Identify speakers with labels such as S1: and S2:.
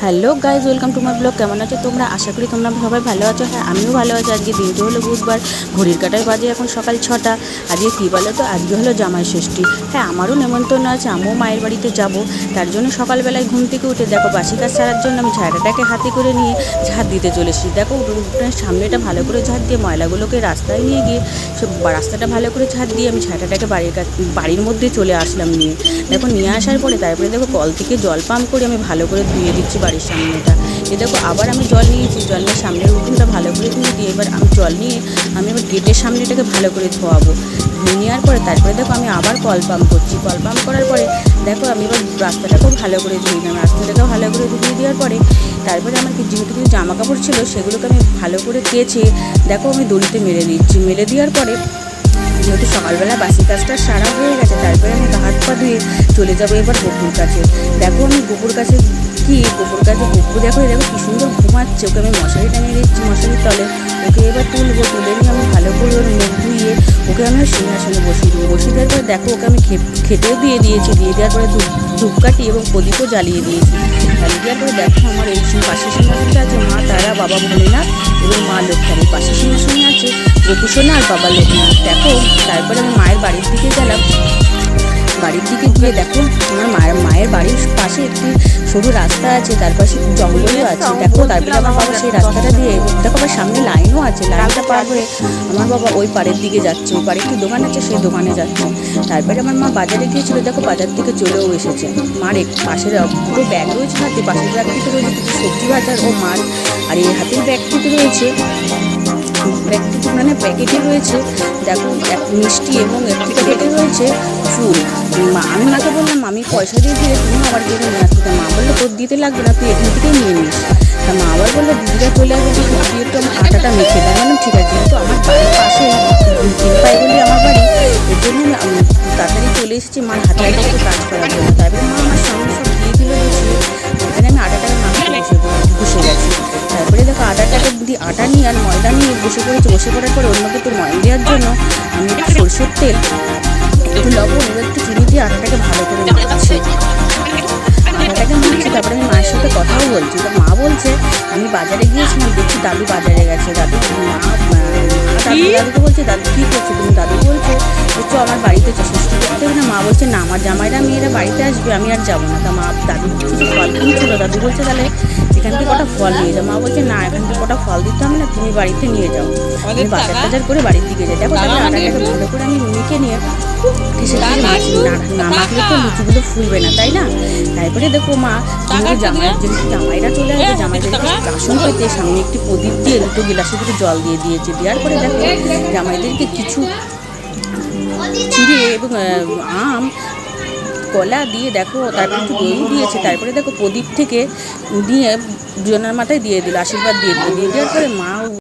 S1: Hello guys, welcome to my blog. কেমন আছো তোমরা? আশা করি তোমরা সবাই ভালো আছো। হ্যাঁ, আমিও ভালো আছি। আজকে দিনটি হলো বুধবার, ঘড়ির কাঁটায় বাজে এখন সকাল 6টা। আজকে কী বলো তো, আজকে হলো জামাই ষষ্ঠী। হ্যাঁ, আমারও নেমন্তন্ন আছে, আমিও মায়ের বাড়িতে যাব। তার জন্য সকালবেলায় ঘুম থেকে উঠে দেখো বাসি কাজ সারার জন্য আমি ঝাঁটাটাকে হাতে করে নিয়ে ঝাঁট দিতে চলেছি। দেখো উঠোনের সামনেটা ভালো করে ঝাঁট দিয়ে ময়লাগুলোকে রাস্তায় নিয়ে গিয়ে সব রাস্তাটা ভালো করে ঝাঁট দিয়ে আমি ঝাঁটাটাকে বাড়ির মধ্যে চলে আসলাম নিয়ে। দেখো নিয়ে আসার পরে তারপরে দেখো কল থেকে জল পাম্প করে আমি ভালো করে ধুয়ে দিচ্ছি বাড়ির সামনেটা। এ দেখো আবার আমি জল নিয়েছি, জল নিয়ে সামনের উঠোনটা ভালো করে ধুয়ে দিয়ে এবার আমি জল নিয়ে আমি এবার গেটের সামনেটাকে ভালো করে ধোয়াবো। ধুয়ে নেওয়ার পরে তারপরে দেখো আমি আবার কল পাম্প করছি। কল পাম্প করার পরে দেখো আমি এবার রাস্তাটাকেও ভালো করে ধুয়ে নিলাম। রাস্তাটাকেও ভালো করে ধুয়ে দেওয়ার পরে তারপরে আমার যেহেতু কিছু জামা কাপড় ছিল সেগুলোকে আমি ভালো করে কেচে দেখো আমি দড়িতে মেলে দিচ্ছি। মেলে দেওয়ার পরে যেহেতু সকালবেলা বাসি কাজটা সারা হয়ে গেছে, তারপরে আমি হাত পা ধুয়ে চলে যাবো এবার গপুর কাছে। দেখো আমি গপুর কাছে গপুর দেখো কী সুন্দর ঘুমাচ্ছে। ওকে আমি মশারি টাঙিয়ে দিচ্ছি মশারির তলে। ওকে এবার তুলবো, তুলে নিয়ে আমি ভালো করে ওর মুখ ধুয়ে ওকে আমি সিংহাসনে বসিয়ে দেবো। বসিয়ে দেওয়ার পরে দেখো ওকে আমি খেতেও দিয়ে দিয়েছি। দিয়ে দেওয়ার পরে ধূপকাঠি এবং প্রদীপও জ্বালিয়ে দিয়েছি। জ্বালিয়ে দেওয়ার পরে দেখো আমার এই পাশের সিংহাসনটা আছে মা তারা, বাবা ভোলেনাথ এবং মা লক্ষ্মী। পাশের সিংহাসনে আছে গোপুসোনা আর বাবা লোকনাথ। দেখো তারপরে আমি মায়ের বাড়ির দিকে গেলাম। বাড়ির দিকে গিয়ে দেখো আমার মায়ের বাড়ির পাশে একটি সরু রাস্তা আছে, তার পাশে জঙ্গলও আছে। দেখো তারপরে আমার বাবা সেই রাস্তাটা দিয়ে দেখো আবার সামনে লাইনও আছে। লাইনটা পার হয়ে আমার বাবা ওই পাড়ের দিকে যাচ্ছে। ওই পাড়ে একটি দোকান আছে, সেই দোকানে যাচ্ছে। তারপরে আমার মা বাজারে গিয়েছিল, দেখো বাজার থেকে চলেও এসেছে। মার পাশের পুরো ব্যাগ রয়েছে হাতে, পাশের ব্যাগটিতে রয়েছে কিছু সবজি বাজার ও মাছ। আর এই হাতের ব্যাগটিতে রয়েছে প্যাকেটে রয়েছে দেখো এক মিষ্টি এবং একটি প্যাকেটে রয়েছে ফুল। আমি মাকে বললাম আমি পয়সা দিয়ে দিলে তুমি আবার গিয়ে নিয়ে আসতে। মা বললো তোর দিতে লাগবে না, তুই এখান থেকেই নিয়ে নিস। তা মা আবার বললো দিদিরা চলে আসবে, তুই একটু আমার আটাটা মেখে দেয়। বললাম ঠিক আছে, যেহেতু আমার বাড়ির পাশে 3 পায়ে আমার বাড়ি, এর জন্য আমি তাড়াতাড়ি চলে এসেছি মার হাতে একটু কাজ করার জন্য। তারপরে মা আমার সামনে সব দিয়ে দিল গুছিয়ে। এখানে আমি আটাটাকে মাখতে বসে গেছি। তারপরে দেখো আটা নিয়ে আর ময়দা নিয়ে বসে পড়েছি। বসে পড়ার পরে ওর মধ্যে একটু ময়দা দেওয়ার জন্য আমি একটু সরষের তেল, একটু লবণ এবং একটু চিনি দিয়ে আটাটাকে ভালো করে মাখছি। তারপরে আমি মায়ের সাথে কথাও বলছি। তো মা বলছে আমি বাজারে গিয়েছিলাম, দেখছি দাদু বাজারে গেছে। দাদুকে বলছে দাদু কী করছো তুমি? দাদু বলছে আমার বাড়িতে ষষ্ঠী করতে হবে না। মা বলছে না, আমার জামাইরা মেয়েরা বাড়িতে আসবে, আমি আর যাবো না। তা মা দাদু কিছু ফল কিনছিল, দাদু বলছে তাহলে এখান থেকে কটা ফল নিয়ে যাও। মা বলছে না, এখান থেকে কটা ফল দিতে হবে না, তুমি বাড়িতে নিয়ে যাও। আমি বাজার করে বাড়ির দিকে যাই। দেখো তারপরে আটাটাকে ভালো করে আমি মেখে নিয়ে না মাখলে তো লুচিগুলো ফুলবে না, তাই না? তারপরে দেখো মা জামাইরা চলে আসবে, জামাইদেরকে আসন পেতে সামনে একটি প্রদীপ দিয়ে দুটো গিলাসে দুটো জল দিয়ে দিয়েছে। দেওয়ার পরে দেখো জামাইদেরকে কিছু চিড়ে এবং আম কলা দিয়ে দেখো তারপরে একটু দই দিয়েছে। তারপরে দেখো প্রদীপ থেকে দিয়ে দুজনের মাথায় দিয়ে দিল, আশীর্বাদ দিয়ে দিল। দিয়ে দেওয়ার পরে মা